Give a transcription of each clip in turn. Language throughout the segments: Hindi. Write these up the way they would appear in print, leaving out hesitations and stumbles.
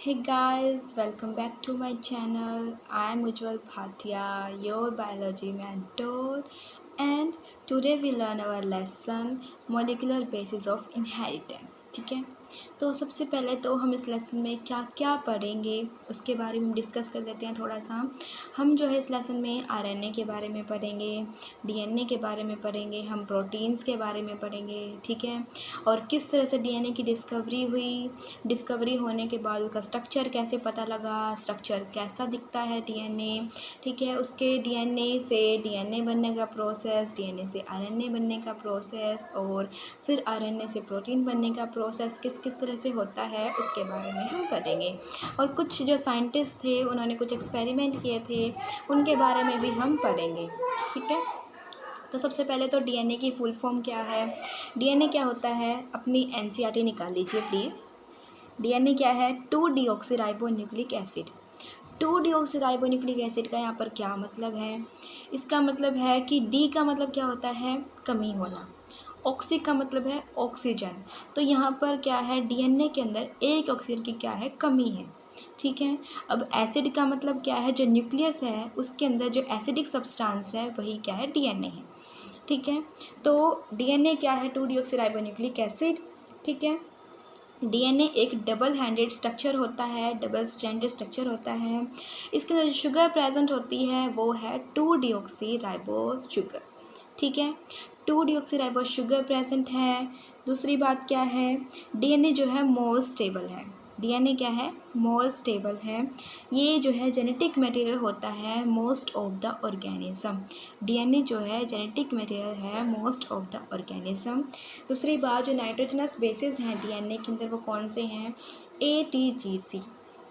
Hey guys, welcome back to my channel. I am Ujjwal Bhatia, your biology mentor, and today we learn our lesson molecular basis of inheritance. ठीक है, तो सबसे पहले तो हम इस लेसन में क्या क्या पढ़ेंगे उसके बारे में डिस्कस कर लेते हैं थोड़ा सा। हम जो है इस लेसन में आरएनए के बारे में पढ़ेंगे, डीएनए के बारे में पढ़ेंगे, हम प्रोटीन्स के बारे में पढ़ेंगे, ठीक है, और किस तरह से डीएनए की डिस्कवरी हुई, डिस्कवरी होने के बाद उसका स्ट्रक्चर कैसे पता लगा, स्ट्रक्चर कैसा दिखता है डीएनए, ठीक है, उसके डीएनए से डीएनए बनने का प्रोसेस, डीएनए से आरएनए बनने का प्रोसेस, और फिर आरएनए से प्रोटीन बनने का प्रोसेस किस किस तरह से होता है उसके बारे में हम पढ़ेंगे। और कुछ जो साइंटिस्ट थे उन्होंने कुछ एक्सपेरिमेंट किए थे उनके बारे में भी हम पढ़ेंगे, ठीक है। तो सबसे पहले तो डीएनए की फुल फॉर्म क्या है, डीएनए क्या होता है, अपनी एनसीईआरटी निकाल लीजिए प्लीज़। डीएनए क्या है, 2-डीऑक्सीराइबोन्यूक्लिक एसिड। 2-डीऑक्सीराइबोन्यूक्लिक एसिड का यहाँ पर क्या मतलब है, इसका मतलब है कि डी का मतलब क्या होता है, कमी होना, ऑक्सी का मतलब है ऑक्सीजन। तो यहाँ पर क्या है, डीएनए के अंदर एक ऑक्सीजन की क्या है, कमी है, ठीक है। अब एसिड का मतलब क्या है, जो न्यूक्लियस है उसके अंदर जो एसिडिक सब्सटेंस है वही क्या है, डीएनए है, ठीक है। तो डीएनए क्या है, 2-डीऑक्सीराइबोन्यूक्लिक एसिड, ठीक है। डीएनए एक डबल हैंडेड स्ट्रक्चर होता है, डबल स्ट्रैंडेड स्ट्रक्चर होता है। इसके अंदर जो शुगर प्रेजेंट होती है वो है 2-डीऑक्सीराइबो शुगर, ठीक है, 2-डीऑक्सीराइबो शुगर प्रेजेंट है। दूसरी बात क्या है, डीएनए जो है मोर स्टेबल है, डीएनए क्या है, मोर स्टेबल है। ये जो है जेनेटिक मटेरियल होता है most of the organism, DNA जो है जेनेटिक मटेरियल है मोस्ट ऑफ द ऑर्गेनिज्म। दूसरी बात, जो नाइट्रोजनस बेसिस हैं डीएनए के अंदर वो कौन से हैं, ATGC।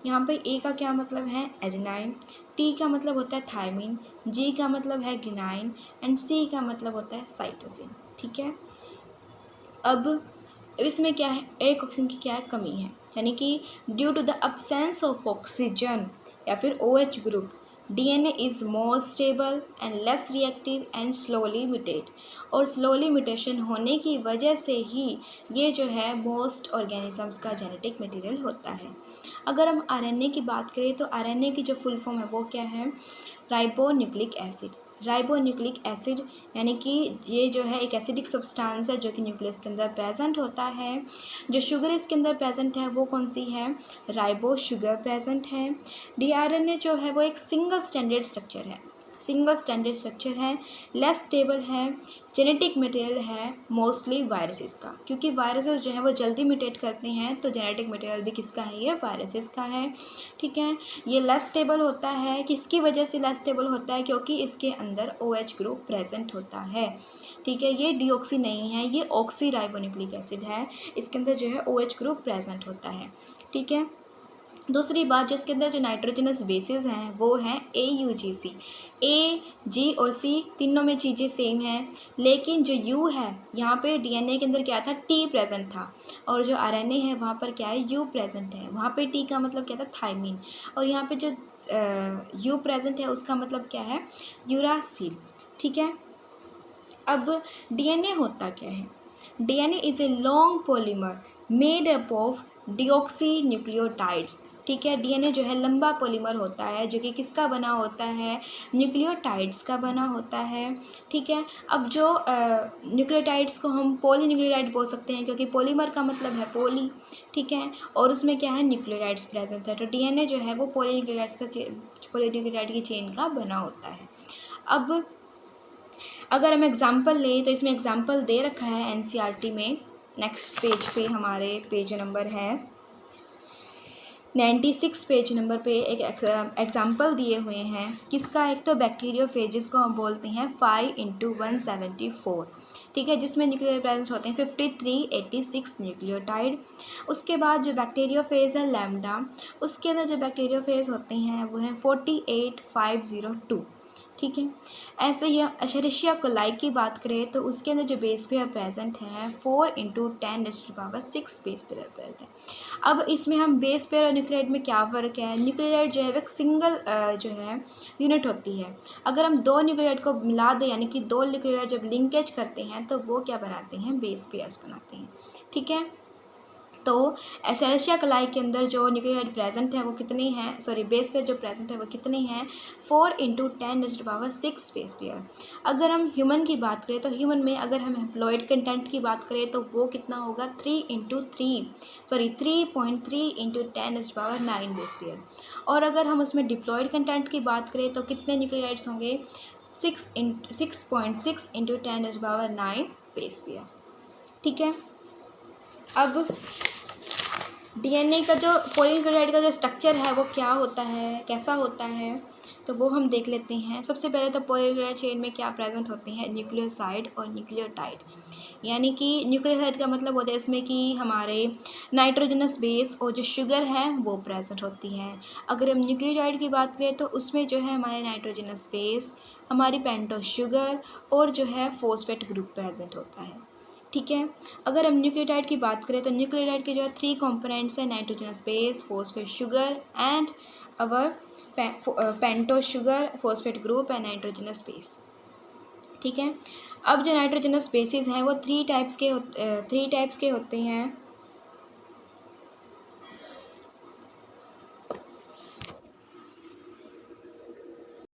यहाँ पे ए का क्या मतलब है, एडेनाइन, टी का मतलब होता है थायमिन, जी का मतलब है गिनाइन, एंड सी का मतलब होता है साइटोसिन, ठीक है। अब इसमें क्या है, एक ऑक्सीजन की क्या है, कमी है, यानी कि due to the absence of oxygen या फिर OH group, DNA is more stable and less reactive and slowly mutate. और स्लोली म्यूटेशन होने की वजह से ही ये जो है मोस्ट ऑर्गेनिजम्स का जेनेटिक मटेरियल होता है। अगर हम आरएनए की बात करें तो आरएनए की जो फुल फॉर्म है वो क्या है, राइबोन्यूक्लिक एसिड। राइबोन्यूक्लिक एसिड यानी कि ये जो है एक एसिडिक सब्सटेंस है जो कि न्यूक्लियस के अंदर प्रेजेंट होता है। जो शुगर इसके अंदर प्रेजेंट है वो कौन सी है, राइबो शुगर प्रेजेंट है। डीआरएनए जो है वो एक सिंगल स्टैंडर्ड स्ट्रक्चर है, सिंगल स्टैंडर्ड स्ट्रक्चर है, लेस स्टेबल है, जेनेटिक मटेरियल है मोस्टली वायरसेस का, क्योंकि वायरसेस जो हैं वो जल्दी म्यूटेट करते हैं, तो जेनेटिक मटेरियल भी किसका है, ये वायरसेस का है, ठीक है। ये लेस स्टेबल होता है, किसकी वजह से लेस स्टेबल होता है, क्योंकि इसके अंदर OH ग्रुप प्रेजेंट होता है, ठीक है। ये डीऑक्सी नहीं है, ये ऑक्सी राइबोन्यूक्लिक एसिड है, इसके अंदर जो है OH ग्रुप प्रेजेंट होता है, ठीक है। दूसरी बात, जिसके अंदर जो नाइट्रोजनस बेसिस हैं वो हैं AUGC। A, G और C तीनों में चीज़ें सेम हैं, लेकिन जो U है यहाँ पे डीएनए के अंदर क्या था, T प्रेजेंट था, और जो आरएनए है वहाँ पर क्या है, U प्रेजेंट है। वहाँ पे T का मतलब क्या था, थायमिन, और यहाँ पे जो U प्रेजेंट है उसका मतलब क्या है, यूरासिल, ठीक है। अब डीएनए होता क्या है, DNA is a long polymer made up of deoxy nucleotides, ठीक है। डीएनए जो है लंबा पॉलीमर होता है जो कि किसका बना होता है, न्यूक्लियोटाइड्स का बना होता है, ठीक है। अब जो न्यूक्लियोटाइड्स को हम पॉलीन्यूक्लियोटाइड बोल सकते हैं, क्योंकि पॉलीमर का मतलब है पॉली, ठीक है, और उसमें क्या है, न्यूक्लियोटाइड्स प्रेजेंट है। तो डीएनए जो है वो पॉलीन्यूक्लियोटाइड की चेन का बना होता है। अब अगर हम एग्ज़ाम्पल लें तो इसमें एग्ज़ाम्पल दे रखा है एनसीईआरटी में, नेक्स्ट पेज पे हमारे पेज नंबर है 96, पेज नंबर पे एक एग्ज़ाम्पल दिए हुए हैं किसका, एक तो बैक्टीरियोफेज को हम बोलते हैं 5×174, ठीक है, जिसमें न्यूक्लियर प्रेजेंस होते हैं 5386 न्यूक्लियोटाइड। उसके बाद जो बैक्टीरियोफेज है लैम्डा, उसके अंदर जो बैक्टीरियोफेज होते हैं वो हैं 48502, ठीक है। ऐसे ही हम एशेरिशिया कोलाई की बात करें तो उसके अंदर जो बेस पेयर प्रेजेंट हैं 4×10⁻⁶ बेस पेयर प्रेजेंट है। अब इसमें हम बेस पेयर और न्यूक्लियोटाइड में क्या फ़र्क है, न्यूक्लियोटाइड जो है वो एक सिंगल जो है यूनिट होती है। अगर हम दो न्यूक्लियोटाइड को मिला दें, यानी कि दो न्यूक्लियोटाइड जब लिंकेज करते हैं तो वो क्या बनाते हैं, बेस पेयर्स बनाते हैं, ठीक है। तो एशेरिशिया कलाई के अंदर जो न्यूक्लियोटाइड प्रेजेंट है वो कितनी है, सॉरी बेस पेयर जो प्रेजेंट है वो कितनी है, 4 × 10⁻6 बेस पेयर। अगर हम ह्यूमन की बात करें तो ह्यूमन में अगर हम हैप्लॉइड कंटेंट की बात करें तो वो कितना होगा, 3.3 × 10⁻9 बेस पेयर। और अगर हम उसमें डिप्लॉइड कंटेंट की बात करें तो कितने न्यूक्लियोटाइड्स होंगे, 6.6 × 10⁻9 बेस पेयर्स। ठीक है, अब डीएनए का जो पॉलीन्यूक्लियोटाइड का जो स्ट्रक्चर है वो क्या होता है, कैसा होता है, तो वो हम देख लेते हैं। सबसे पहले तो पॉलीन्यूक्लियोटाइड चेन में क्या प्रेजेंट होते हैं, न्यूक्लियोसाइड और न्यूक्लियोटाइड। यानी कि न्यूक्लियोसाइड का मतलब होता है इसमें कि हमारे नाइट्रोजनस बेस और जो शुगर है वो प्रेजेंट होती है। अगर हम न्यूक्लियोटाइड की बात करें तो उसमें जो है हमारे नाइट्रोजनस बेस, हमारी पेंटोस शुगर और जो है फॉस्फेट ग्रुप प्रेजेंट होता है। ठीक है, अगर हम न्यूक्लियोटाइड की बात करें तो न्यूक्लियोटाइड के जो 3 कंपोनेंट्स हैं, nitrogenous base, phosphate sugar and our pentose sugar, phosphate group and nitrogenous base. ठीक है, अब जो नाइट्रोजनस बेसिस हैं वो 3 टाइप्स के होते हैं।